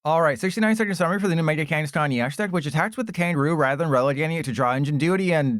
Alright, 69-second summary for the new Mega Kangaskhan EX deck, which attacks with the Kangaroo rather than relegating it to draw engine duty and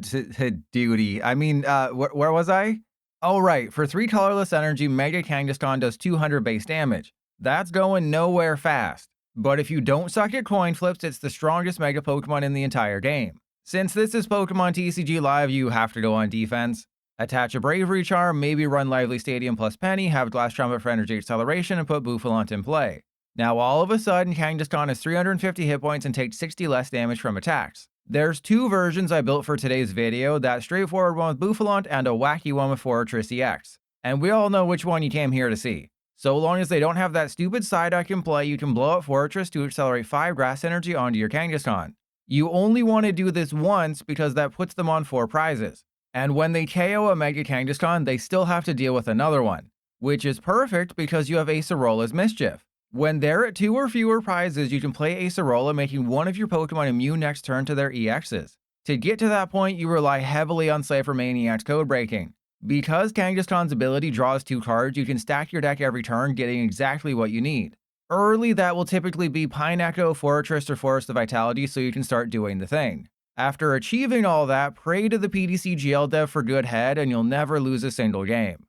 duty. I mean, where was I? Oh, right. For 3 colorless energy, Mega Kangaskhan does 200 base damage. That's going nowhere fast. But if you don't suck at coin flips, it's the strongest Mega Pokemon in the entire game. Since this is Pokemon TCG Live, you have to go on defense. Attach a Bravery Charm, maybe run Lively Stadium plus Penny, have Glass Trumpet for energy acceleration, and put Bouffalante in play. Now all of a sudden, Kangaskhan has 350 hit points and takes 60 less damage from attacks. There's 2 versions I built for today's video, that straightforward one with Bouffalante and a wacky one with Forretress EX. And we all know which one you came here to see. So long as they don't have that stupid Psyduck in play, you can blow up Forretress to accelerate 5 grass energy onto your Kangaskhan. You only want to do this once because that puts them on 4 prizes. And when they KO a Mega Kangaskhan, they still have to deal with another one. Which is perfect because you have Acerola's Mischief. When they're at 2 or fewer prizes, you can play Acerola, making one of your Pokemon immune next turn to their EXs. To get to that point, you rely heavily on Ciphermaniac's Codebreaking. Because Kangaskhan's ability draws 2 cards, you can stack your deck every turn, getting exactly what you need. Early, that will typically be Pineco, Forretress, or Forest of Vitality, so you can start doing the thing. After achieving all that, pray to the PTCGL dev for good head, and you'll never lose a single game.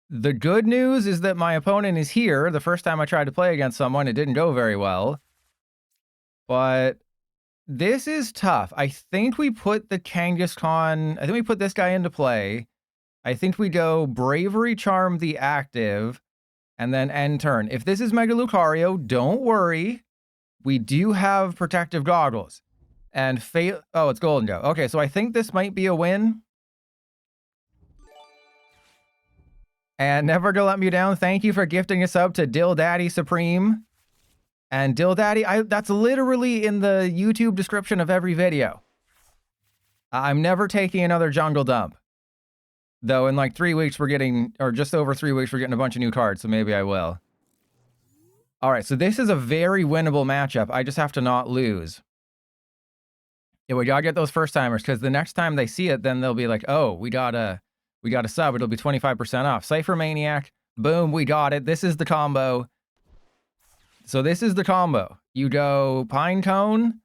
The good news is that my opponent is here. The first time I tried to play against someone, it didn't go very well. But this is tough. I think we put the Kangaskhan... I think we put this guy into play. I think we go Bravery Charm the active, and then end turn. If this is Mega Lucario, don't worry. We do have Protective Goggles. And oh, it's Golden Go. Okay, so I think this might be a win. And Never Gonna Let Me Down, thank you for gifting a sub to Dill Daddy Supreme. And Dill Daddy, that's literally in the YouTube description of every video. I'm never taking another jungle dump. Though in like 3 weeks we're getting, or just over 3 weeks, we're getting a bunch of new cards, so maybe I will. Alright, so this is a very winnable matchup. I just have to not lose. Yeah, we gotta get those first timers, because the next time they see it, then they'll be like, oh, we got a sub, it'll be 25% off. Ciphermaniac, boom, we got it. This is the combo. So this is the combo. You go Pinecone,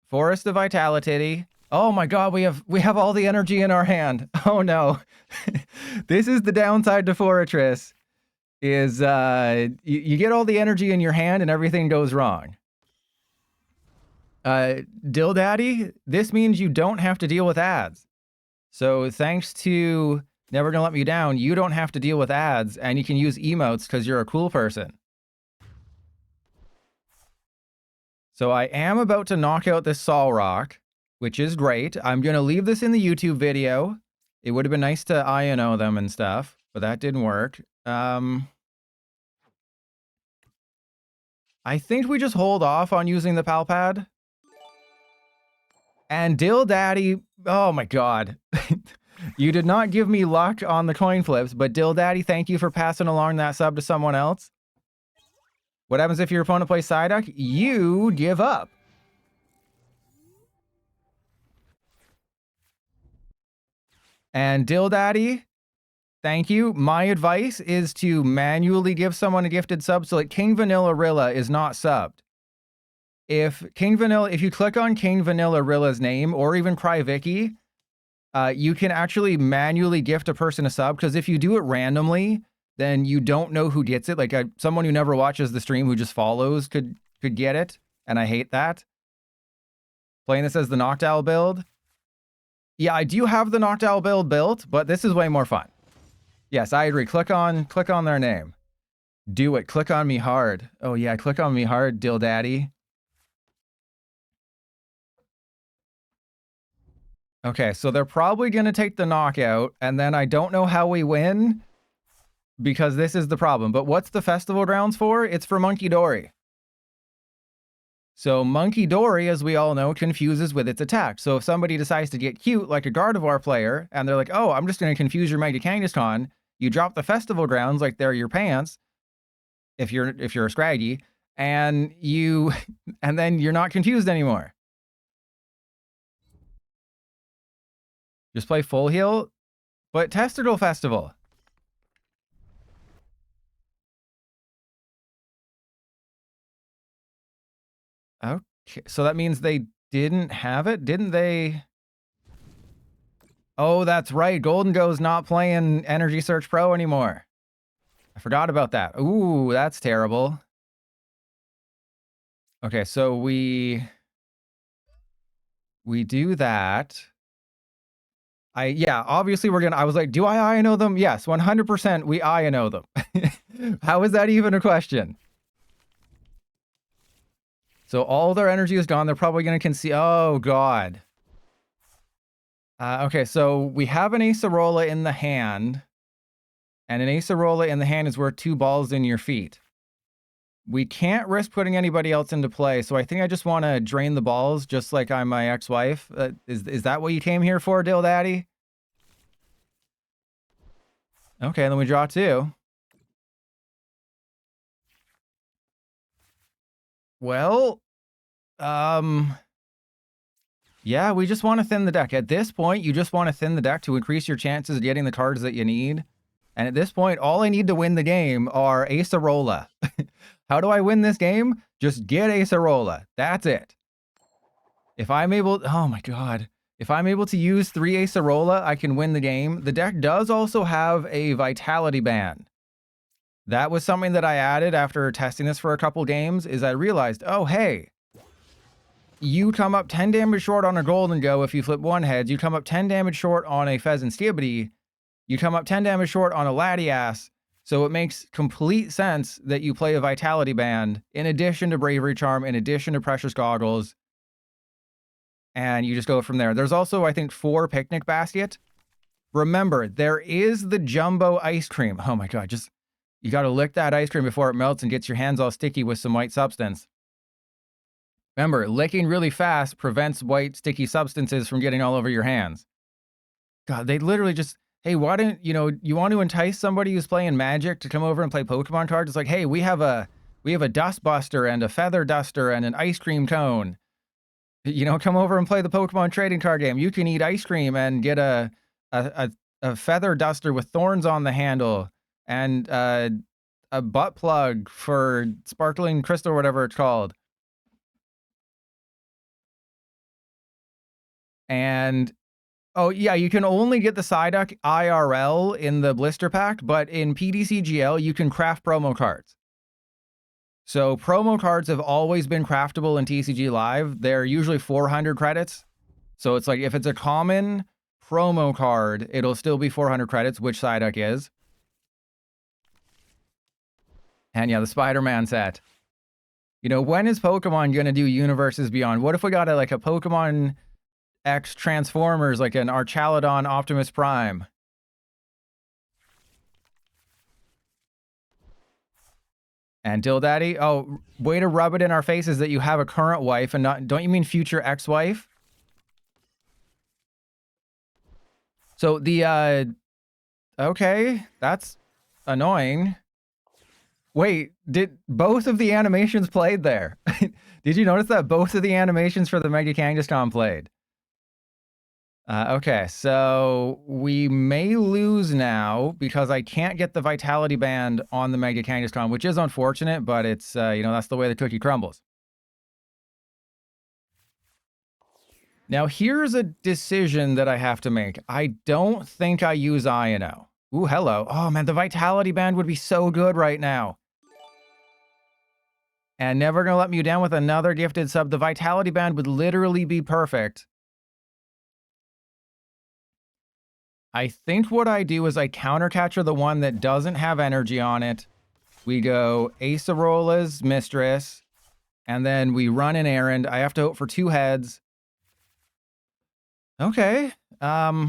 Forest of Vitality. Oh my god, we have all the energy in our hand. Oh no. This is the downside to Forretress, is you get all the energy in your hand and everything goes wrong. Dill Daddy, this means you don't have to deal with ads. So thanks to Never Gonna Let Me Down, you don't have to deal with ads, and you can use emotes because you're a cool person. So I am about to knock out this Solrock, which is great. I'm going to leave this in the YouTube video. It would have been nice to Iono them and stuff, but that didn't work. I think we just hold off on using the Pal Pad. And Dill Daddy, oh my god. You did not give me luck on the coin flips, but Dill Daddy, thank you for passing along that sub to someone else. What happens if your opponent plays Psyduck? You give up. And Dill Daddy, thank you. My advice is to manually give someone a gifted sub, so like King Vanilla Rilla is not subbed. If you click on King Vanilla Rilla's name, or even Cryvicky, you can actually manually gift a person a sub, because if you do it randomly, then you don't know who gets it. Like someone who never watches the stream who just follows could get it, and I hate that. Playing this as the Noctowl build. Yeah, I do have the Noctowl build built, but this is way more fun. Yes, I agree. Click on their name. Do it. Click on me hard. Oh yeah, click on me hard, Dill Daddy. Okay, so they're probably going to take the knockout, and then I don't know how we win, because this is the problem. But what's the festival grounds for? It's for Monkey Dory. So Monkey Dory, as we all know, confuses with its attack. So if somebody decides to get cute, like a Gardevoir player, and they're like, oh, I'm just going to confuse your Mega Kangaskhan, you drop the festival grounds like they're your pants, if you're a Scraggy, and then you're not confused anymore. Just play full heal, but Testicle Festival. Okay, so that means they didn't have it, didn't they? Oh, that's right. Golden Go's not playing Energy Search Pro anymore. I forgot about that. Ooh, that's terrible. Okay, so we do that. Yeah, obviously I was like, do I Iono them? Yes, 100% we Iono them. How is that even a question? So all their energy is gone. They're probably going to concede. Oh, God. Okay, so we have an Acerola in the hand. And an Acerola in the hand is worth 2 balls in your feet. We can't risk putting anybody else into play, so I think I just want to drain the balls just like I'm my ex-wife. Is that what you came here for, Dill Daddy? Okay, then we draw 2. Well, yeah, we just want to thin the deck. At this point, you just want to thin the deck to increase your chances of getting the cards that you need. And at this point, all I need to win the game are Acerola. How do I win this game? Just get Acerola. That's it. If I'm able... Oh my god. If I'm able to use 3 Acerola, I can win the game. The deck does also have a Vitality Band. That was something that I added after testing this for a couple games, is I realized, oh hey, you come up 10 damage short on a Golden Go if you flip 1 heads, you come up 10 damage short on a Pheasant Stibbity, you come up 10 damage short on a Latias, so it makes complete sense that you play a Vitality Band in addition to Bravery Charm, in addition to Precious Goggles, and you just go from there. There's also, I think, 4 Picnic Basket. Remember, there is the Jumbo Ice Cream. Oh my god, you gotta lick that ice cream before it melts and gets your hands all sticky with some white substance. Remember, licking really fast prevents white sticky substances from getting all over your hands. God, they literally just... Hey, why don't, you want to entice somebody who's playing Magic to come over and play Pokemon cards? It's like, hey, we have a Dust Buster and a Feather Duster and an Ice Cream Cone. Come over and play the Pokemon trading card game. You can eat ice cream and get a Feather Duster with thorns on the handle and a butt plug for Sparkling Crystal or whatever it's called. And... oh, yeah, you can only get the Psyduck IRL in the blister pack, but in PTCGL, you can craft promo cards. So promo cards have always been craftable in TCG Live. They're usually 400 credits. So it's like, if it's a common promo card, it'll still be 400 credits, which Psyduck is. And yeah, the Spider-Man set. When is Pokemon going to do Universes Beyond? What if we got a Pokemon... X Transformers, like an Archaludon Optimus Prime? And Dill Daddy, oh, way to rub it in our faces that you have a current wife and not... Don't you mean future ex-wife? So the, okay, that's annoying. Wait, did both of the animations played there? Did you notice that both of the animations for the Mega Kangaskhan played? Okay, so we may lose now because I can't get the Vitality Band on the Mega Kangaskhan, which is unfortunate, but it's, that's the way the cookie crumbles. Now, here's a decision that I have to make. I don't think I use Iono. Ooh, hello. Oh, man, the Vitality Band would be so good right now. And never gonna let me down with another gifted sub. The Vitality Band would literally be perfect. I think what I do is I counter catcher the one that doesn't have energy on it. We go Acerola's Mistress, and then we run an errand. I have to hope for 2 heads. Okay. I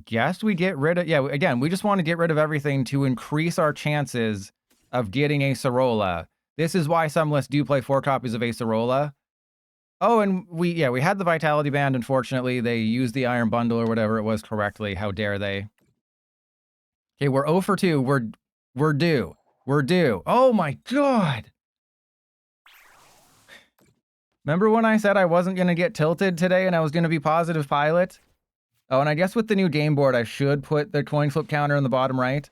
guess we get rid of... Yeah, again, we just want to get rid of everything to increase our chances of getting Acerola. This is why some lists do play 4 copies of Acerola. Oh, and we had the Vitality Band. Unfortunately, they used the Iron Bundle or whatever it was correctly. How dare they? Okay, we're 0 for 2. We're due. We're due. Oh my god! Remember when I said I wasn't going to get tilted today and I was going to be positive pilot? Oh, and I guess with the new game board, I should put the coin flip counter in the bottom right.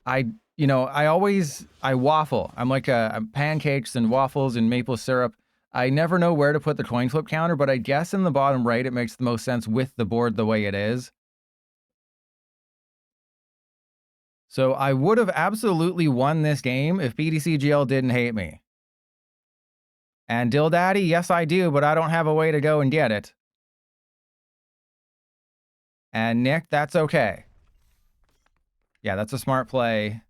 I you know, I waffle. I'm like I'm pancakes and waffles and maple syrup. I never know where to put the coin flip counter, but I guess in the bottom right, it makes the most sense with the board the way it is. So I would have absolutely won this game if PTCGL didn't hate me. And Dill Daddy, yes I do, but I don't have a way to go and get it. And Nick, that's okay. Yeah, that's a smart play.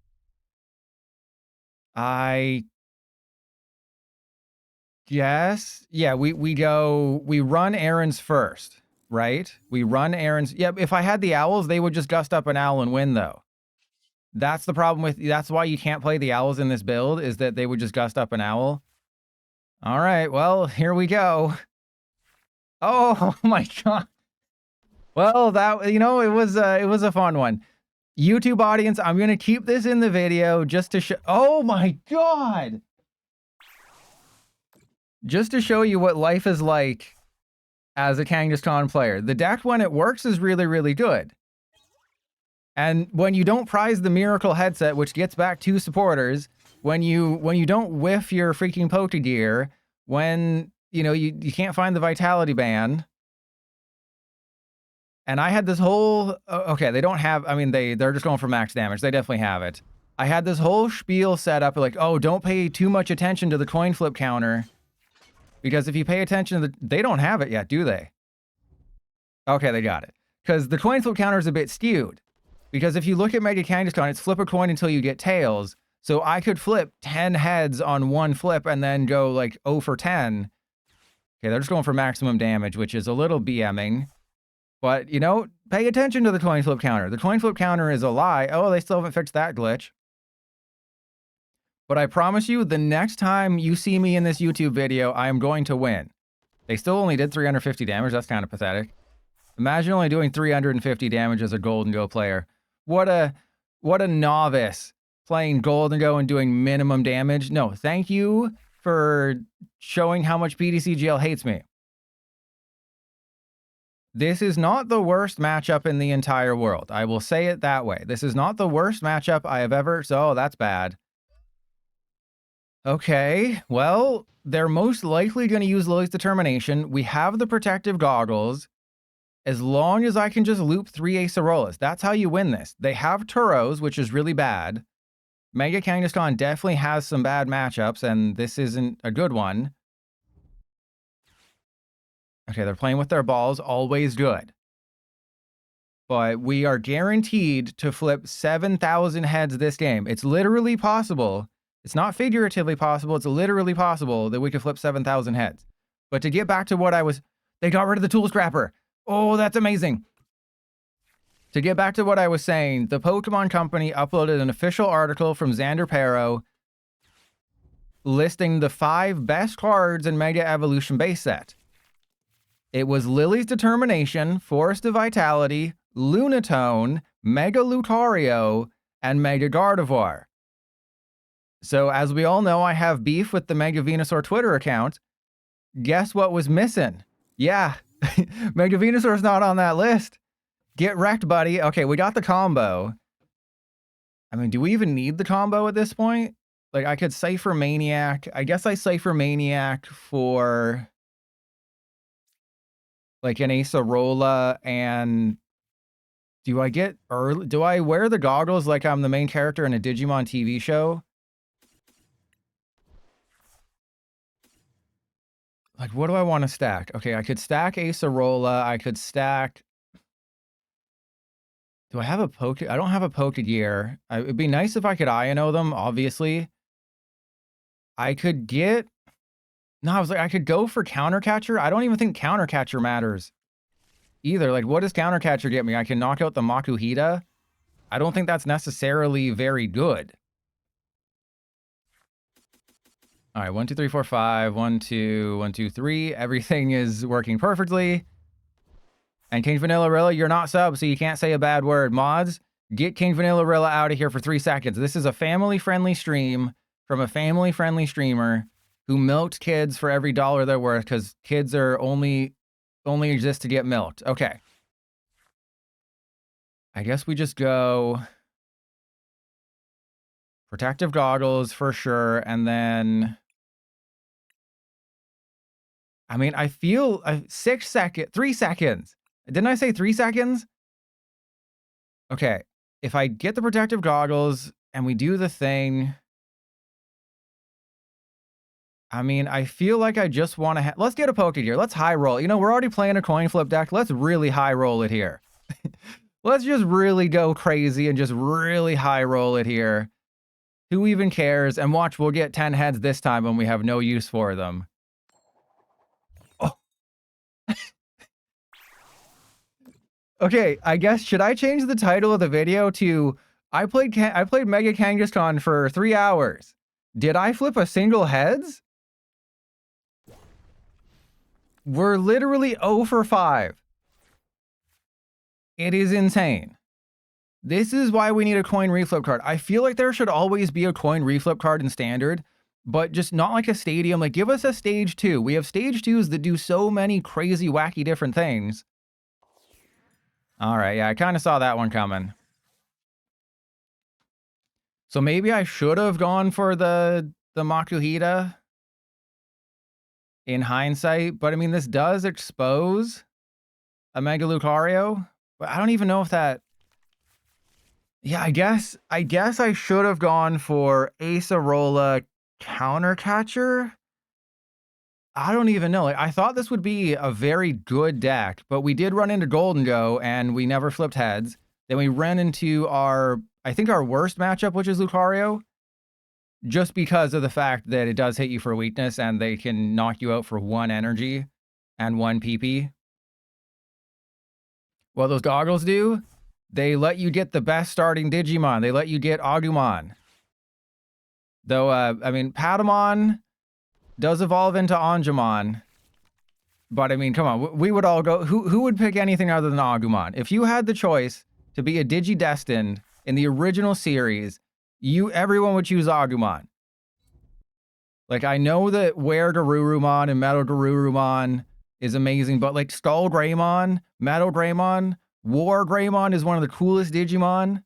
I guess, yeah, we run errands first, right? We run errands. Yeah, if I had the owls, they would just gust up an owl and win, though. That's the problem with, that's why you can't play the owls in this build, is that they would just gust up an owl. All right, well, here we go. Oh my god. Well, that, you know, it was a fun one. YouTube audience, I'm going to keep this in the video just to show, oh my god. Just to show you what life is like as a Kangaskhan player. The deck, when it works, is really, really good. And when you don't prize the Miracle headset, which gets back 2 supporters, when you don't whiff your freaking Pokégear, when, you know, you can't find the Vitality Band. And I had this whole, okay, they don't have, I mean, they're just going for max damage. They definitely have it. I had this whole spiel set up, like, oh, don't pay too much attention to the coin flip counter. Because if you pay attention to they don't have it yet, do they? Okay, they got it. Because the coin flip counter is a bit skewed. Because if you look at Mega Kangaskhan, it's flip a coin until you get tails. So I could flip 10 heads on one flip and then go like 0 for 10. Okay, they're just going for maximum damage, which is a little BMing. But, you know, pay attention to the coin flip counter. The coin flip counter is a lie. Oh, they still haven't fixed that glitch. But I promise you, the next time you see me in this YouTube video, I am going to win. They still only did 350 damage. That's kind of pathetic. Imagine only doing 350 damage as a Golden Go player. What a novice playing Golden Go and doing minimum damage. No, thank you for showing how much PTCGL hates me. This is not the worst matchup in the entire world. I will say it that way. This is not the worst matchup I have ever... So, that's bad. Okay, well, they're most likely going to use Lily's Determination. We have the Protective Goggles. As long as I can just loop 3 Acerolas. That's how you win this. They have Turos, which is really bad. Mega Kangaskhan definitely has some bad matchups, and this isn't a good one. Okay, they're playing with their balls. Always good. But we are guaranteed to flip 7,000 heads this game. It's literally possible. It's not figuratively possible. It's literally possible that we could flip 7,000 heads. But to get back to what I was... They got rid of the tool scrapper. Oh, that's amazing. To get back to what I was saying, the Pokemon Company uploaded an official article from Xander Pero listing the 5 best cards in Mega Evolution base set. It was Lily's Determination, Forest of Vitality, Lunatone, Mega Lucario, and Mega Gardevoir. So, as we all know, I have beef with the Mega Venusaur Twitter account. Guess what was missing? Yeah, Mega Venusaur's not on that list. Get wrecked, buddy. Okay, we got the combo. I mean, do we even need the combo at this point? Like, I could Ciphermaniac. I guess I Ciphermaniac for... like an Acerola, and... Do I get early? Do I wear the goggles like I'm the main character in a Digimon TV show? Like, what do I want to stack? Okay, I could stack Acerola. I could stack... Do I have a I don't have a Pokégear. It'd be nice if I could Iono them, obviously. I could get... No, I was like, I could go for Countercatcher. I don't even think Countercatcher matters either. Like, what does Countercatcher get me? I can knock out the Makuhita. I don't think that's necessarily very good. All right, 1, 2, 3, 4, 5. 1, 2, 1, 2, 3. Everything is working perfectly. And King Vanillarilla, you're not sub, so you can't say a bad word. Mods, get King Vanillarilla out of here for 3 seconds. This is a family-friendly stream from a family-friendly streamer who milked kids for every dollar they're worth, because kids are only exist to get milked. Okay. I guess we just go... Protective Goggles for sure, and then... I mean, I feel 3 seconds. Didn't I say 3 seconds? Okay, if I get the Protective Goggles and we do the thing... I mean, I feel like I just want to... Let's get a Pokégear. Let's high roll. You know, we're already playing a coin flip deck. Let's really high roll it here. Let's just really go crazy and just really high roll it here. Who even cares? And watch, we'll get 10 heads this time when we have no use for them. Oh. Okay, I guess, should I change the title of the video to... I played Mega Kangaskhan for 3 hours. Did I flip a single heads? We're literally 0 for 5. It is insane. This is why we need a coin reflip card. I feel like there should always be a coin reflip card in standard, but just not like a stadium. Like, give us a stage 2. We have stage 2s that do so many crazy, wacky different things. All right, yeah, I kind of saw that one coming. So maybe I should have gone for the Makuhita in hindsight, but I mean, this does expose a Mega Lucario, but I don't even know if that... Yeah, I guess I should have gone for Acerola Counter Catcher. I don't even know. Like, I thought this would be a very good deck, but we did run into Golden Go and we never flipped heads. Then we ran into I think our worst matchup, which is Lucario, just because of the fact that it does hit you for weakness and they can knock you out for 1 energy and 1 PP. What those goggles do, they let you get the best starting Digimon. They let you get Agumon. Though, I mean, Patamon does evolve into Angemon. But I mean, come on, we would all go... Who would pick anything other than Agumon? If you had the choice to be a Digi-Destined in the original series, everyone would choose Agumon. Like, I know that Wear Garurumon and Metal Garurumon is amazing, but like Skull Greymon, Metal Greymon, War Greymon is one of the coolest Digimon.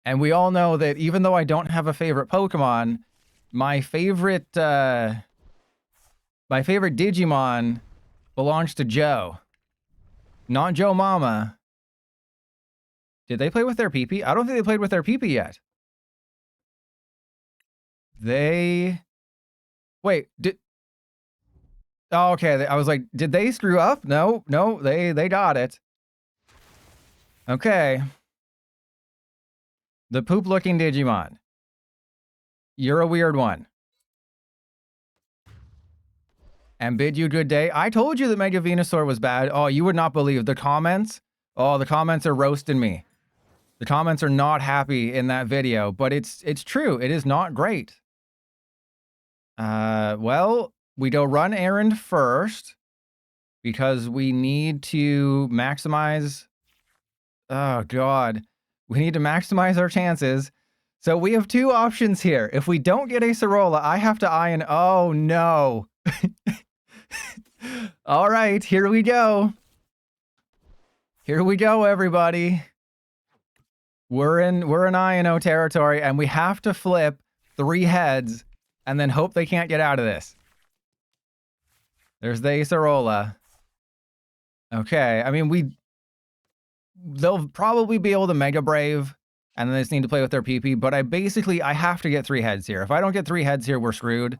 And we all know that even though I don't have a favorite Pokemon, my favorite Digimon belongs to Joe. Not Joe Mama. Did they play with their PP? I don't think they played with their PP yet. Wait, oh, okay, I was like, did they screw up? No, they got it. Okay. The poop-looking Digimon. You're a weird one. And bid you good day. I told you that Mega Venusaur was bad. Oh, you would not believe the comments. Oh, the comments are roasting me. The comments are not happy in that video, but it's true. It is not great. Well, we go run errand first because we need to maximize... Oh, God. We need to maximize our chances. So we have 2 options here. If we don't get Acerola, I have to iron... Oh, no. All right, here we go. Here we go, everybody. We're in Iono territory, and we have to flip 3 heads and then hope they can't get out of this. There's the Acerola. Okay, I mean, they'll probably be able to Mega Brave, and then they just need to play with their PP, but I have to get 3 heads here. If I don't get 3 heads here, we're screwed.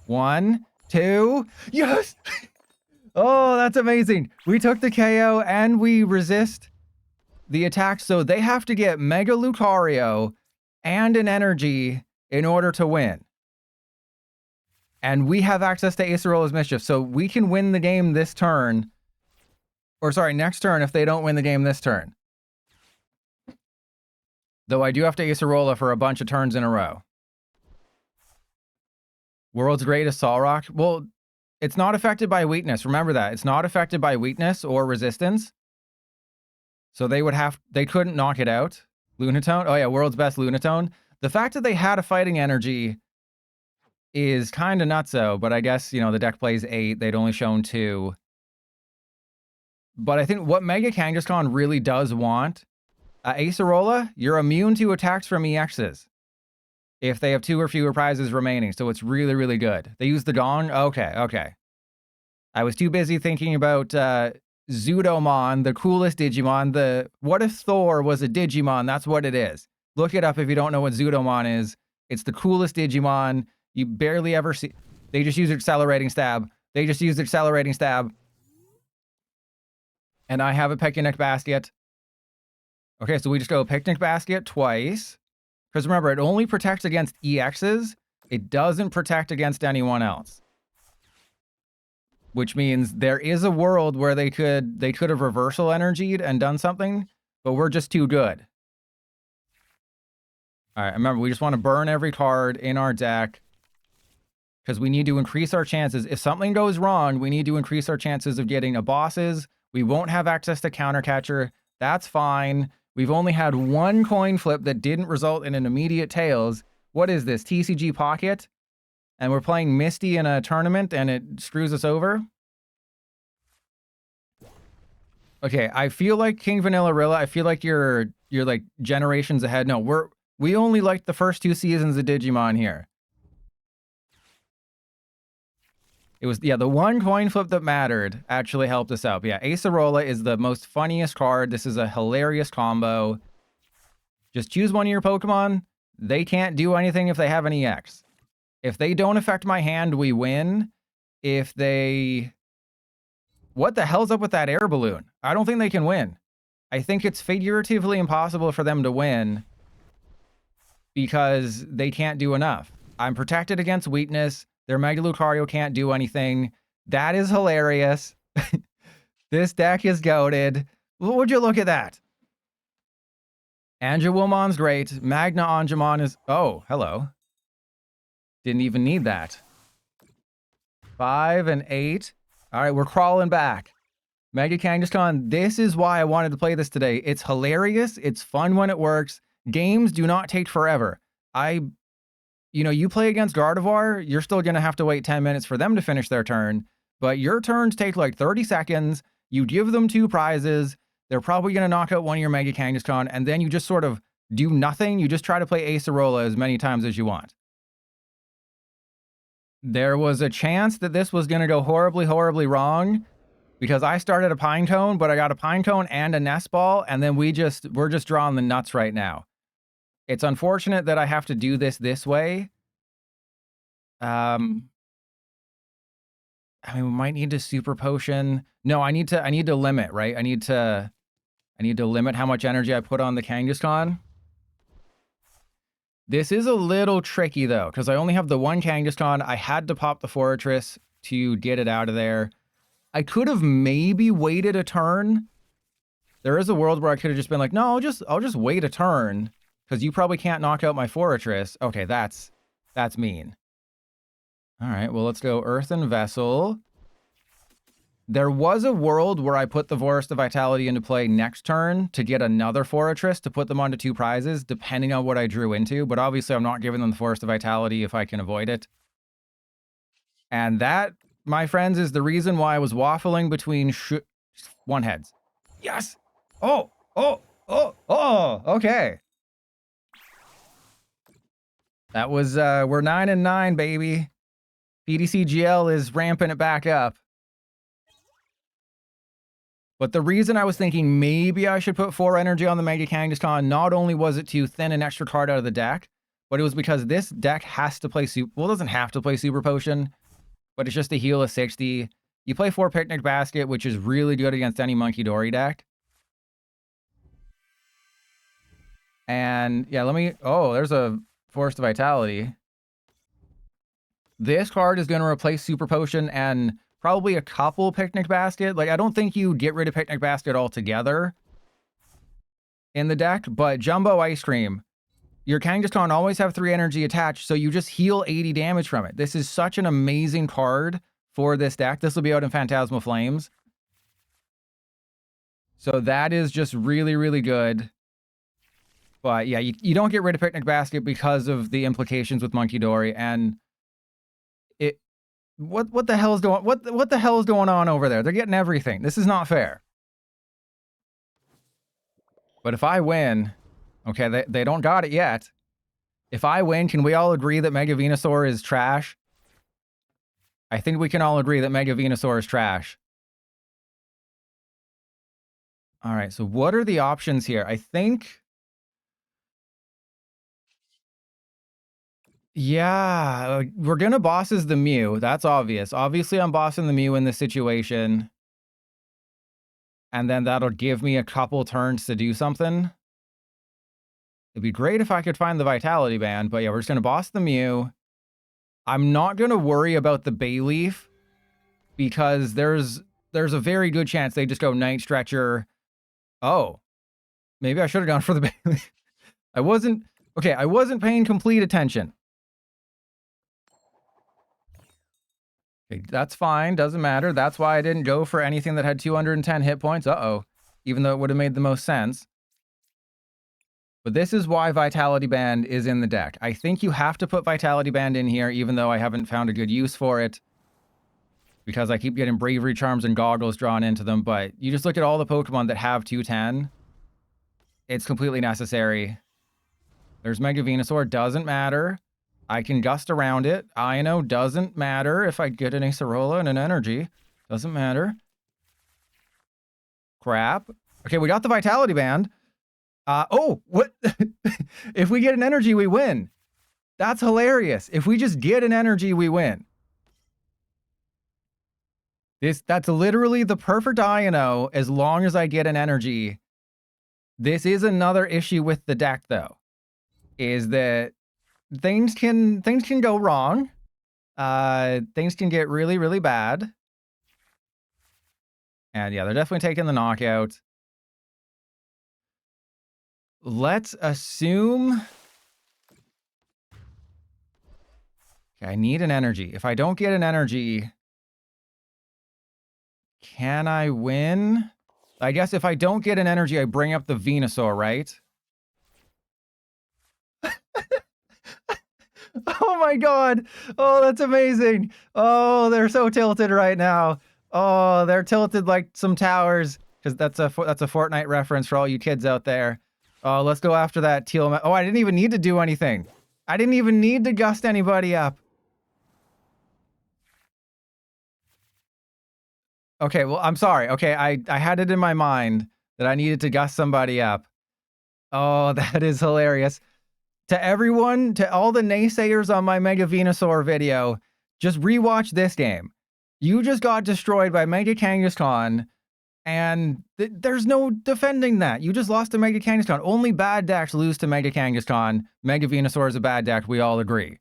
1, 2, yes! Oh, that's amazing. We took the KO, and we resist the attack, so they have to get Mega Lucario and an energy in order to win. And we have access to Acerola's Mischief, so we can win the game this turn. Or sorry, next turn if they don't win the game this turn. Though I do have to Acerola for a bunch of turns in a row. World's greatest Solrock? Well, it's not affected by weakness. Remember that. It's not affected by weakness or resistance. So they couldn't knock it out. Lunatone? Oh yeah, world's best Lunatone. The fact that they had a fighting energy is kind of nutso, but I guess, you know, the deck plays 8. They'd only shown 2. But I think what Mega Kangaskhan really does want Acerola, you're immune to attacks from EXs if they have 2 or fewer prizes remaining, so it's really, really good. They use the Gong? Okay, okay. I was too busy thinking about Zudomon, the coolest Digimon. What if Thor was a Digimon? That's what it is. Look it up if you don't know what Zudomon is. It's the coolest Digimon. You barely ever see... They just use Accelerating Stab. They just use Accelerating Stab. And I have a Picnic Basket. Okay, so we just go a Picnic Basket twice. Because remember, it only protects against EXs. It doesn't protect against anyone else. Which means there is a world where they could have reversal energied and done something, but we're just too good. All right, remember, we just want to burn every card in our deck because we need to increase our chances. If something goes wrong, we need to increase our chances of getting a bosses. We won't have access to Counter Catcher. That's fine. We've only had 1 coin flip that didn't result in an immediate tails. What is this, TCG Pocket? And we're playing Misty in a tournament and it screws us over? Okay, I feel like King Vanilla Rilla, I feel like you're like generations ahead. No, we only liked the first 2 seasons of Digimon here. It was, yeah, the 1 coin flip that mattered actually helped us out. But yeah, Acerola is the most funniest card. This is a hilarious combo. Just choose one of your Pokemon. They can't do anything if they have an EX. If they don't affect my hand, we win. If they... What the hell's up with that air balloon? I don't think they can win. I think it's figuratively impossible for them to win because they can't do enough. I'm protected against weakness. Their Mega Lucario can't do anything. That is hilarious. This deck is goated. Would you look at that? Angewilmon's great. Magna Angemon is... Oh, hello. Didn't even need that. 5 and 8. All right, we're crawling back. Mega Kangaskhan, this is why I wanted to play this today. It's hilarious. It's fun when it works. Games do not take forever. You know, you play against Gardevoir, you're still going to have to wait 10 minutes for them to finish their turn. But your turns take like 30 seconds. You give them 2 prizes. They're probably going to knock out one of your Mega Kangaskhan. And then you just sort of do nothing. You just try to play Acerola as many times as you want. There was a chance that this was going to go horribly, horribly wrong because I started a Pinecone, but I got a Pinecone and a Nest Ball, and then we're just drawing the nuts right now. It's unfortunate that I have to do this way. I mean, we might need to Super Potion. No, I need to limit, right? I need to limit how much energy I put on the Kangaskhan. This is a little tricky, though, because I only have the 1 Kangaskhan. I had to pop the Forretress to get it out of there. I could have maybe waited a turn. There is a world where I could have just been like, no, I'll just wait a turn, because you probably can't knock out my Forretress. Okay, that's mean. All right, well, let's go Earthen Vessel. There was a world where I put the Forest of Vitality into play next turn to get another Forretress to put them onto 2 prizes, depending on what I drew into. But obviously, I'm not giving them the Forest of Vitality if I can avoid it. And that, my friends, is the reason why I was waffling between one heads. Yes! Oh! Okay. That was, we're 9 and 9, baby. PTCGL is ramping it back up. But the reason I was thinking maybe I should put 4 energy on the Mega Kangaskhan, not only was it to thin an extra card out of the deck, but it was because this deck has to play well, it doesn't have to play Super Potion, but it's just to heal a 60. You play 4 Picnic Basket, which is really good against any Monkey Dory deck. And yeah, oh, there's a Forest of Vitality. This card is going to replace Super Potion and probably a couple Picnic Basket. Like, I don't think you get rid of Picnic Basket altogether in the deck, but Jumbo Ice Cream, your Kangaskhan always have 3 energy attached, so you just heal 80 damage from it. This is such an amazing card for this deck. This will be out in Phantasmal Flames. So that is just really, really good. But yeah, you don't get rid of Picnic Basket because of the implications with Monkey Dory, and what the hell is going on over there? They're getting everything. This is not fair. But if I win, okay, they don't got it yet. If I win, can we all agree that Mega Venusaur is trash? I think we can all agree that Mega Venusaur is trash. All right, so what are the options here? I think... Yeah, we're gonna boss as the Mew. That's obvious. Obviously, I'm bossing the Mew in this situation. And then that'll give me a couple turns to do something. It'd be great if I could find the Vitality Band, but yeah, we're just gonna boss the Mew. I'm not gonna worry about the Bayleaf because there's a very good chance they just go Night Stretcher. Oh, maybe I should have gone for the Bayleaf. I wasn't paying complete attention. Okay, that's fine, doesn't matter. That's why I didn't go for anything that had 210 hit points. Uh-oh, even though it would have made the most sense. But this is why Vitality Band is in the deck. I think you have to put Vitality Band in here, even though I haven't found a good use for it. Because I keep getting Bravery Charms and Goggles drawn into them. But you just look at all the Pokemon that have 210. It's completely necessary. There's Mega Venusaur. Doesn't matter. I can gust around it. Iono doesn't matter if I get an Acerola and an Energy. Doesn't matter. Crap. Okay, we got the Vitality Band. Oh, what? If we get an Energy, we win. That's hilarious. If we just get an Energy, we win. That's literally the perfect Iono as long as I get an Energy. This is another issue with the deck, though, is that things can go wrong. Things can get really, really bad. And yeah, they're definitely taking the knockout. Let's assume... Okay, I need an Energy. If I don't get an Energy... Can I win? I guess if I don't get an Energy, I bring up the Venusaur, right? Oh my god! Oh, that's amazing! Oh, they're so tilted right now. Oh, they're tilted like some towers. Because that's a Fortnite reference for all you kids out there. Oh, let's go after that teal. Oh, I didn't even need to do anything. I didn't even need to gust anybody up. Okay, well, I'm sorry. Okay, I had it in my mind that I needed to gust somebody up. Oh, that is hilarious. To everyone, to all the naysayers on my Mega Venusaur video, just rewatch this game. You just got destroyed by Mega Kangaskhan, and there's no defending that. You just lost to Mega Kangaskhan. Only bad decks lose to Mega Kangaskhan. Mega Venusaur is a bad deck, we all agree.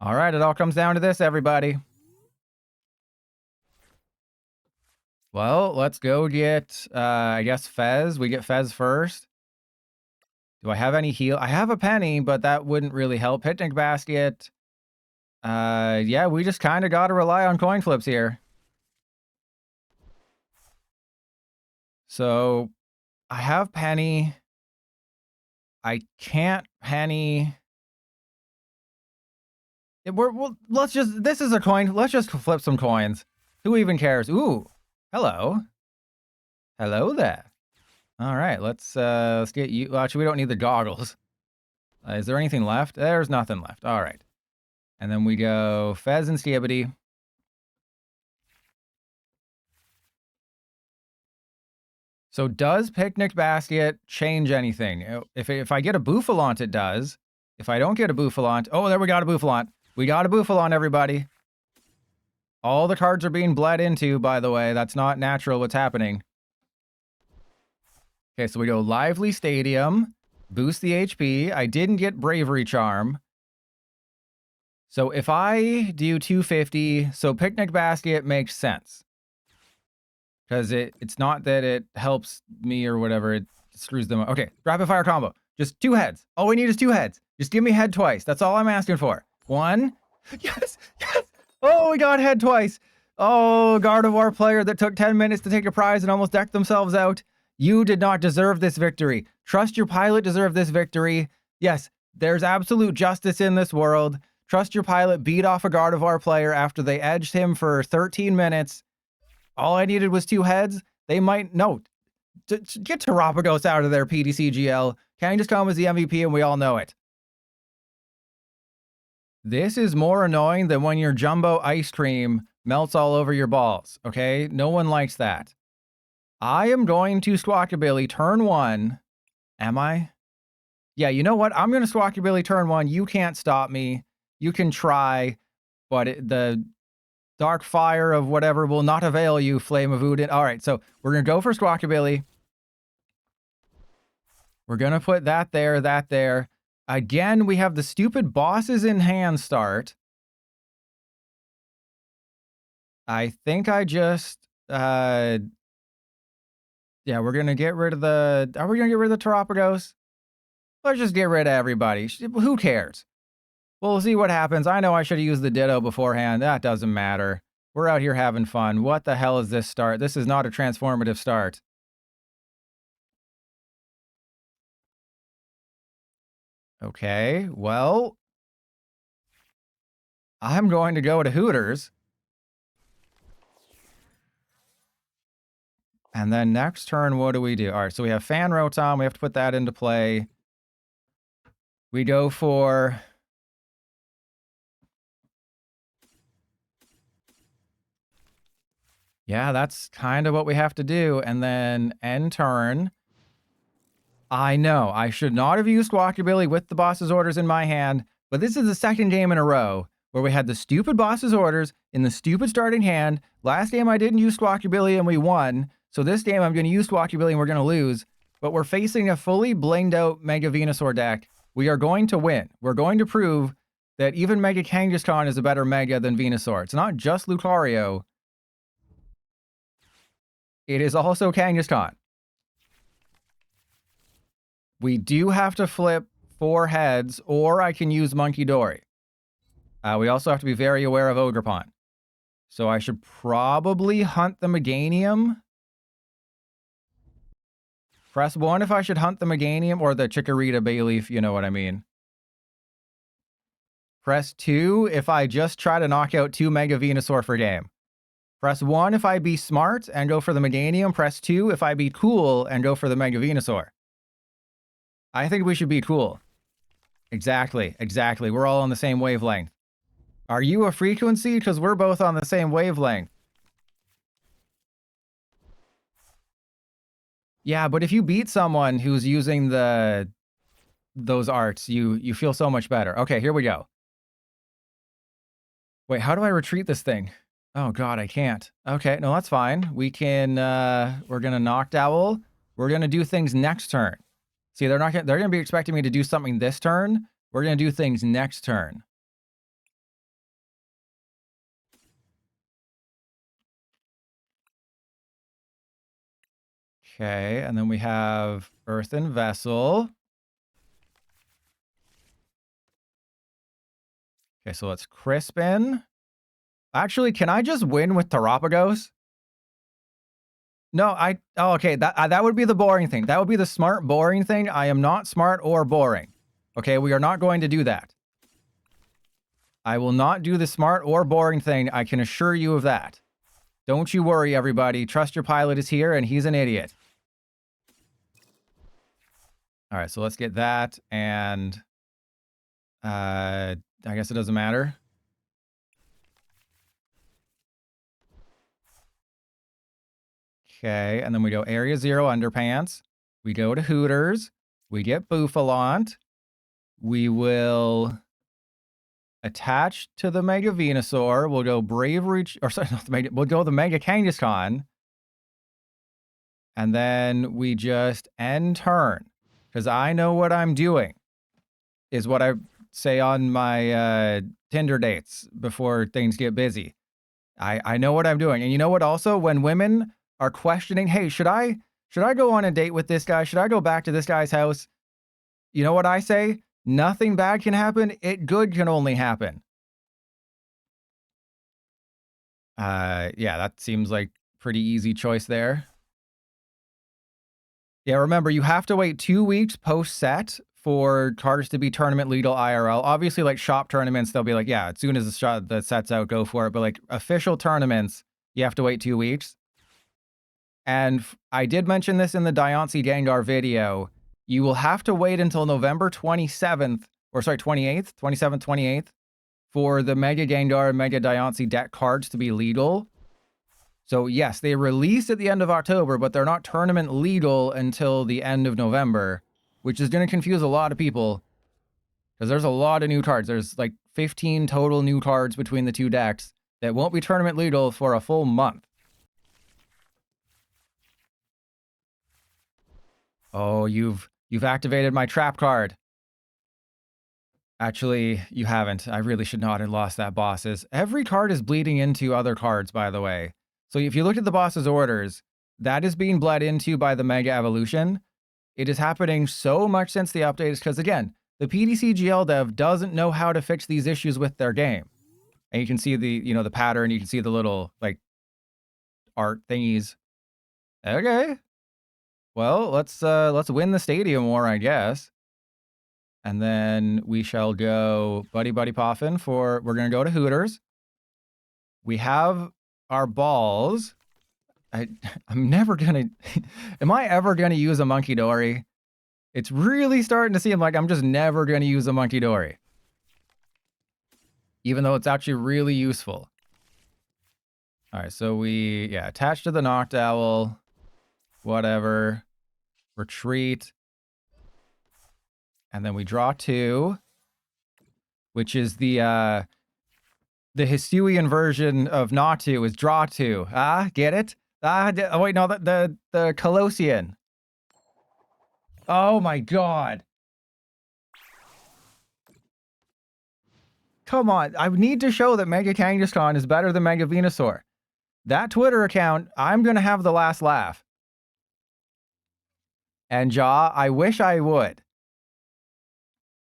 All right, it all comes down to this, everybody. Well, let's go get, I guess, Fez. We get Fez first. Do I have any heal? I have a penny, but that wouldn't really help. Picnic Basket. Yeah, we just kind of got to rely on coin flips here. So, I have penny. I can't penny. Well, let's just, this is a coin. Let's just flip some coins. Who even cares? Ooh, hello. Hello there. All right, let's get you. Well, actually, we don't need the goggles. Is there anything left? There's nothing left. All right. And then we go Fez and Skibbity. So does Picnic Basket change anything? If I get a Bouffalante, it does. If I don't get a Bouffalante... Oh, there we got a Bouffalante. We got a Bouffalante, everybody. All the cards are being bled into, by the way. That's not natural what's happening. Okay, so we go Lively Stadium. Boost the HP. I didn't get Bravery Charm. So if I do 250, so Picnic Basket makes sense. Because it's not that it helps me or whatever, it screws them up. Okay, rapid fire combo. Just 2 heads. All we need is 2 heads. Just give me head twice. That's all I'm asking for. 1. Yes! Yes! Oh, we got head twice. Oh, Gardevoir player that took 10 minutes to take a prize and almost decked themselves out. You did not deserve this victory. Trust your pilot deserved this victory. Yes, there's absolute justice in this world. Trust your pilot beat off a Gardevoir player after they edged him for 13 minutes. All I needed was 2 heads. They might... No. Get Terapagos out of there, PTCGL. Kangaskhan was the MVP, and we all know it. This is more annoying than when your jumbo ice cream melts all over your balls, okay? No one likes that. I am going to Squawkabilly turn 1. Am I? Yeah, you know what? I'm going to Squawkabilly turn 1. You can't stop me. You can try, but the dark fire of whatever will not avail you, Flame of Udin. All right, so we're going to go for Squawkabilly. We're going to put that there, that there. Again, we have the stupid bosses in hand start. I think I just... yeah, we're going to get rid of the... Are we going to get rid of the Terapagos? Let's just get rid of everybody. Who cares? We'll see what happens. I know I should have used the Ditto beforehand. That doesn't matter. We're out here having fun. What the hell is this start? This is not a transformative start. Okay, well... I'm going to go to Hooters. And then next turn, what do we do? All right, so we have Fan Rotom. We have to put that into play. We go for... Yeah, that's kind of what we have to do. And then end turn. I know, I should not have used Squawkabilly with the boss's orders in my hand, but this is the second game in a row where we had the stupid boss's orders in the stupid starting hand. Last game I didn't use Squawkabilly and we won. So this game I'm going to use Squawkabilly and we're going to lose. But we're facing a fully blinged out Mega Venusaur deck. We are going to win. We're going to prove that even Mega Kangaskhan is a better Mega than Venusaur. It's not just Lucario. It is also Kangaskhan. We do have to flip 4 heads, or I can use Monkey Dory. We also have to be very aware of Ogerpon. So I should probably hunt the Meganium. Press 1 if I should hunt the Meganium, or the Chikorita Bayleaf, you know what I mean. Press 2 if I just try to knock out 2 Mega Venusaur for game. Press 1 if I be smart and go for the Meganium. Press 2 if I be cool and go for the Mega Venusaur. I think we should be cool. Exactly, exactly. We're all on the same wavelength. Are you a frequency? Because we're both on the same wavelength. Yeah, but if you beat someone who's using those arts, you feel so much better. Okay, here we go. Wait, how do I retreat this thing? Oh god, I can't. Okay, no, that's fine. We can, we're gonna Noctowl. We're gonna do things next turn. See, they're gonna be expecting me to do something this turn. We're gonna do things next turn. Okay, and then we have Earthen Vessel. Okay, so let's Crispin. Actually, can I just win with Terapagos? No, oh, okay, that would be the boring thing. That would be the smart, boring thing. I am not smart or boring. Okay, we are not going to do that. I will not do the smart or boring thing. I can assure you of that. Don't you worry, everybody. Trust your pilot is here, and he's an idiot. All right, so let's get that, and I guess it doesn't matter. Okay, and then we go Area 0 Underpants. We go to Hooters. We get Bouffalant. We will attach to the Mega Venusaur. We'll go Bravery... Or sorry, not the Mega... We'll go the Mega Kangaskhan. And then we just end turn. Because I know what I'm doing. Is what I say on my Tinder dates before things get busy. I know what I'm doing. And you know what also? When women are questioning, hey, should I go on a date with this guy? Should I go back to this guy's house? You know what I say? Nothing bad can happen. Good can only happen. Yeah, that seems like pretty easy choice there. Yeah, remember, you have to wait 2 weeks post-set for cards to be tournament legal IRL. Obviously, like shop tournaments, they'll be like, yeah, as soon as the set's out, go for it. But like official tournaments, you have to wait 2 weeks. And I did mention this in the Diancie Gengar video. You will have to wait until November 27th, or sorry, 28th, 27th, 28th, for the Mega Gengar and Mega Diancie deck cards to be legal. So yes, they release at the end of October, but they're not tournament legal until the end of November, which is going to confuse a lot of people because there's a lot of new cards. There's like 15 total new cards between the two decks that won't be tournament legal for a full month. Oh, you've activated my trap card. Actually, you haven't. I really should not have lost that boss's. Every card is bleeding into other cards, by the way. So if you look at the boss's orders, that is being bled into by the Mega Evolution. It is happening so much since the updates because, again, the PTCGL dev doesn't know how to fix these issues with their game. And you can see the, you know, the pattern. You can see the little, like, art thingies. Okay. Well, let's win the stadium war, I guess. And then we shall go Buddy Buddy Poffin for, we're going to go to Hooters. We have our balls. I'm never going to, am I ever going to use a Monkey Dory? It's really starting to seem like I'm just never going to use a Monkey Dory. Even though it's actually really useful. All right, so we, yeah, attach to the Noctowl. Whatever. Retreat. And then we draw 2, which is the Hisuian version of Natu is draw 2. Ah, get it? Ah, oh wait, no, the Colossian. Oh my god. Come on, I need to show that Mega Kangaskhan is better than Mega Venusaur. That Twitter account, I'm gonna have the last laugh. And Jaw, I wish I would.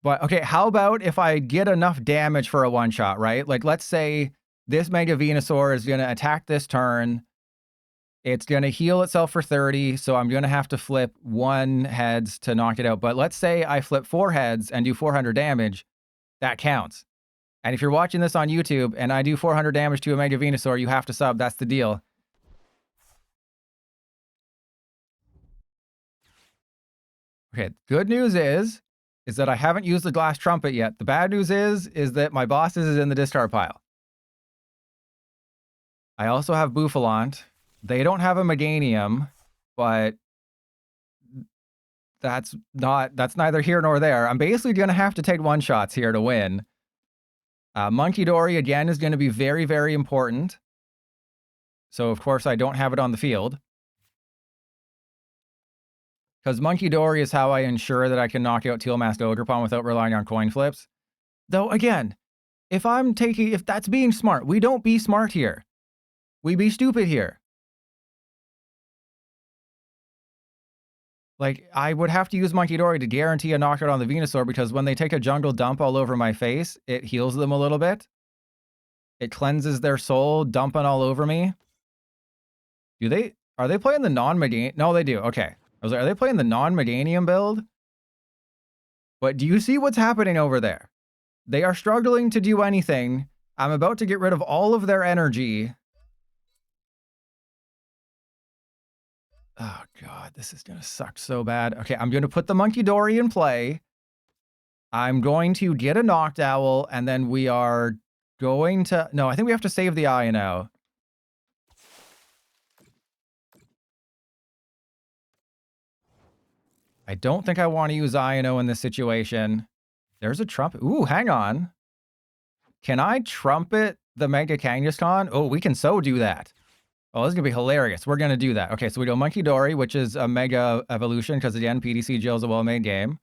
But, okay, how about if I get enough damage for a one-shot, right? Like, let's say this Mega Venusaur is going to attack this turn. It's going to heal itself for 30, so I'm going to have to flip 1 heads to knock it out. But let's say I flip 4 heads and do 400 damage. That counts. And if you're watching this on YouTube and I do 400 damage to a Mega Venusaur, you have to sub. That's the deal. Okay, good news is that I haven't used the Glass Trumpet yet. The bad news is that my bosses is in the discard pile. I also have Bouffalant. They don't have a Meganium, but that's neither here nor there. I'm basically going to have to take one-shots here to win. Monkey Dory, again, is going to be very, very important. So, of course, I don't have it on the field. Because Monkey Dory is how I ensure that I can knock out Teal Masked Ogerpon without relying on coin flips. Though, again, if that's being smart, we don't be smart here. We be stupid here. Like, I would have to use Monkey Dory to guarantee a knockout on the Venusaur because when they take a jungle dump all over my face, it heals them a little bit. It cleanses their soul, dumping all over me. Are they playing the non-Meganium? No, they do. Okay. I was like, are they playing the non-Meganium build? But do you see what's happening over there? They are struggling to do anything. I'm about to get rid of all of their energy. Oh, God, this is going to suck so bad. Okay, I'm going to put the Monkey Dory in play. I'm going to get a Noctowl, and then we are going to... No, I think we have to save the Iono. I don't think I want to use Iono in this situation. There's a trumpet. Ooh, hang on. Can I trumpet the Mega Kangaskhan? Oh, we can so do that. Oh, this is going to be hilarious. We're going to do that. Okay, so we go Monkey Dory, which is a Mega Evolution, because again, PTCGL is a well-made game.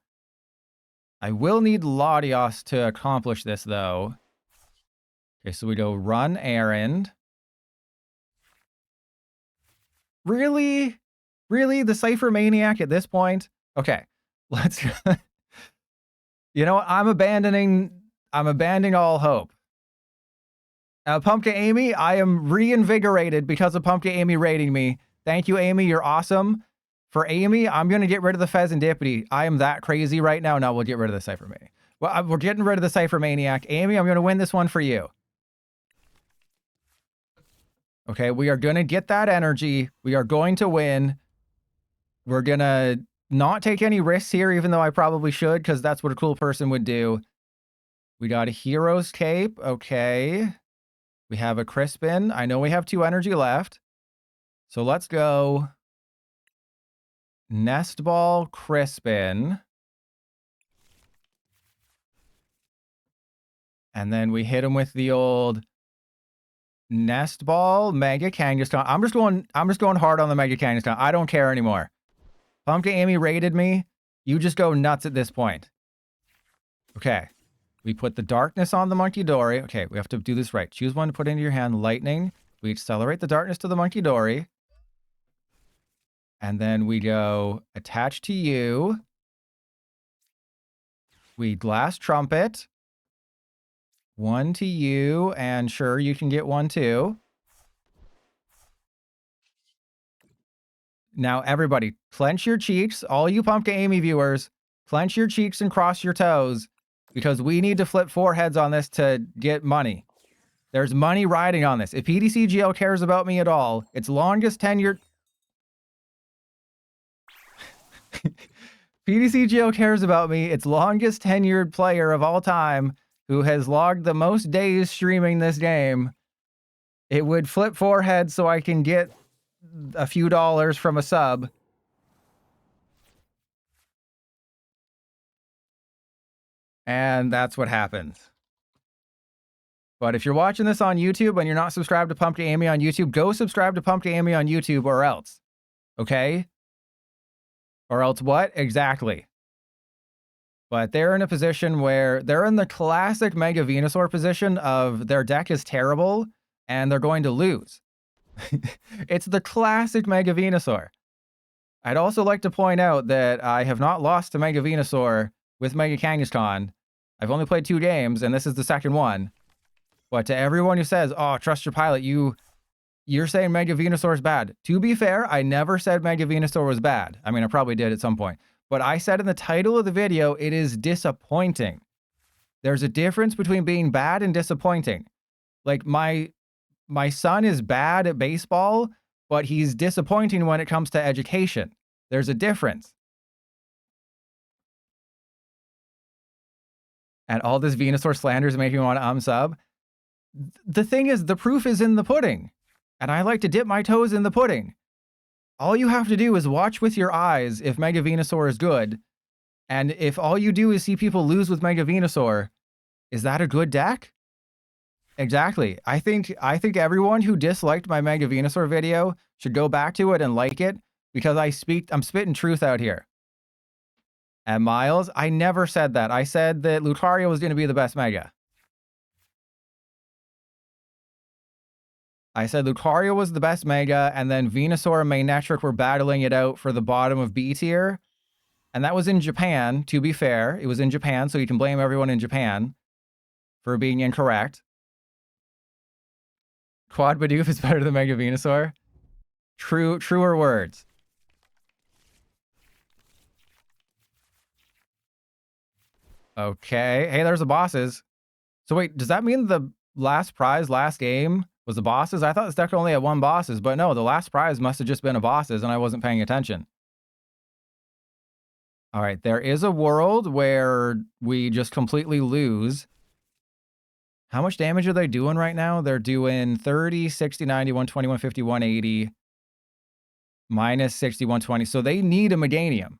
I will need Latios to accomplish this, though. Okay, so we go Run Errand. Really? Really? The Ciphermaniac at this point? Okay, let's... You know what? I'm abandoning all hope. Pumpkin Amy, I am reinvigorated because of Pumpkin Amy rating me. Thank you, Amy. You're awesome. For Amy, I'm going to get rid of the Pheasantipity. I am that crazy right now. No, we'll get rid of the Ciphermaniac. Well, we're getting rid of the Ciphermaniac. Amy, I'm going to win this one for you. Okay, we are going to get that energy. We are going to win. We're going to not take any risks here, even though I probably should, because that's what a cool person would do. We got a Hero's Cape. Okay. We have a Crispin. I know we have 2 energy left. So let's go Nest Ball, Crispin. And then we hit him with the old Nest Ball, Mega Kangaskhan. I'm just going hard on the Mega Kangaskhan. I don't care anymore. Pumpkin Amy raided me. You just go nuts at this point. Okay. We put the darkness on the Monkey Dory. Okay, we have to do this right. Choose one to put into your hand. Lightning. We accelerate the darkness to the Monkey Dory. And then we go attach to you. We Glass Trumpet. 1 to you, and sure, you can get 1 too. Now, everybody, clench your cheeks. All you Pumpkin Amy viewers, clench your cheeks and cross your toes, because we need to flip 4 heads on this to get money. There's money riding on this. If PTCGL cares about me at all, its longest tenured... PTCGL cares about me, its longest tenured player of all time, who has logged the most days streaming this game. It would flip 4 heads so I can get a few dollars from a sub. And that's what happens. But if you're watching this on YouTube and you're not subscribed to Pumpkin Amy on YouTube, go subscribe to Pumpkin Amy on YouTube or else. Okay? Or else what? Exactly. But they're in a position where they're in the classic Mega Venusaur position of their deck is terrible and they're going to lose. It's the classic Mega Venusaur. I'd also like to point out that I have not lost to Mega Venusaur with Mega Kangaskhan. I've only played 2 games and this is the second one. But to everyone who says, oh, trust your pilot, you're saying Mega Venusaur is bad. To be fair, I never said Mega Venusaur was bad. I mean, I probably did at some point. But I said in the title of the video, it is disappointing. There's a difference between being bad and disappointing. Like, my son is bad at baseball, but he's disappointing when it comes to education. There's a difference. And all this Venusaur slander is making me want to unsub. The thing is, the proof is in the pudding. And I like to dip my toes in the pudding. All you have to do is watch with your eyes if Mega Venusaur is good. And if all you do is see people lose with Mega Venusaur, is that a good deck? Exactly. I think everyone who disliked my Mega Venusaur video should go back to it and like it, because I'm spitting truth out here. And Miles, I never said that. I said that Lucario was going to be the best Mega. I said Lucario was the best Mega, and then Venusaur and Manectric were battling it out for the bottom of B tier. And that was in Japan, to be fair. It was in Japan, so you can blame everyone in Japan for being incorrect. Quad Bidoof is better than Mega Venusaur. Truer words. Okay. Hey, there's the bosses. So wait, does that mean the last prize last game was the bosses? I thought this deck only had 1 bosses, but no, the last prize must have just been a bosses and I wasn't paying attention. All right, there is a world where we just completely lose. How much damage are they doing right now? They're doing 30, 60, 90, 120, 150, 180, minus 60, 120. So they need a Meganium.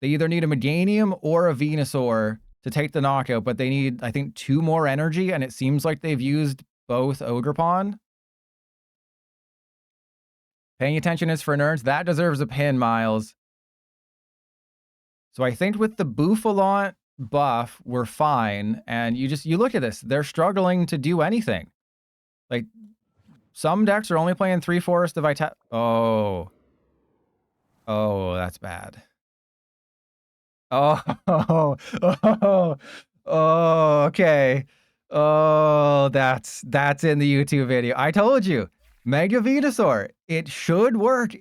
They either need a Meganium or a Venusaur to take the knockout, but they need, I think, 2 more energy, and it seems like they've used both Ogerpon. Paying attention is for nerds. That deserves a pin, Miles. So I think with the Bouffalont buff, we're fine. And you look at this. They're struggling to do anything. Like, some decks are only playing 3 Forest of Vitality. Oh. Oh, that's bad. Oh, okay. Oh, that's in the YouTube video. I told you, Mega Venusaur, it should work.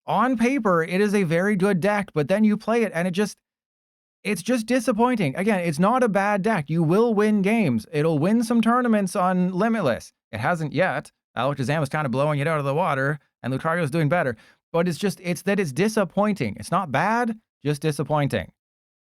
On paper, it is a very good deck, but then you play it and it's just disappointing. Again, it's not a bad deck. You will win games. It'll win some tournaments on Limitless. It hasn't yet, Alakazam is kind of blowing it out of the water, and Lucario's doing better. But it's just, it's that it's disappointing. It's not bad, just disappointing.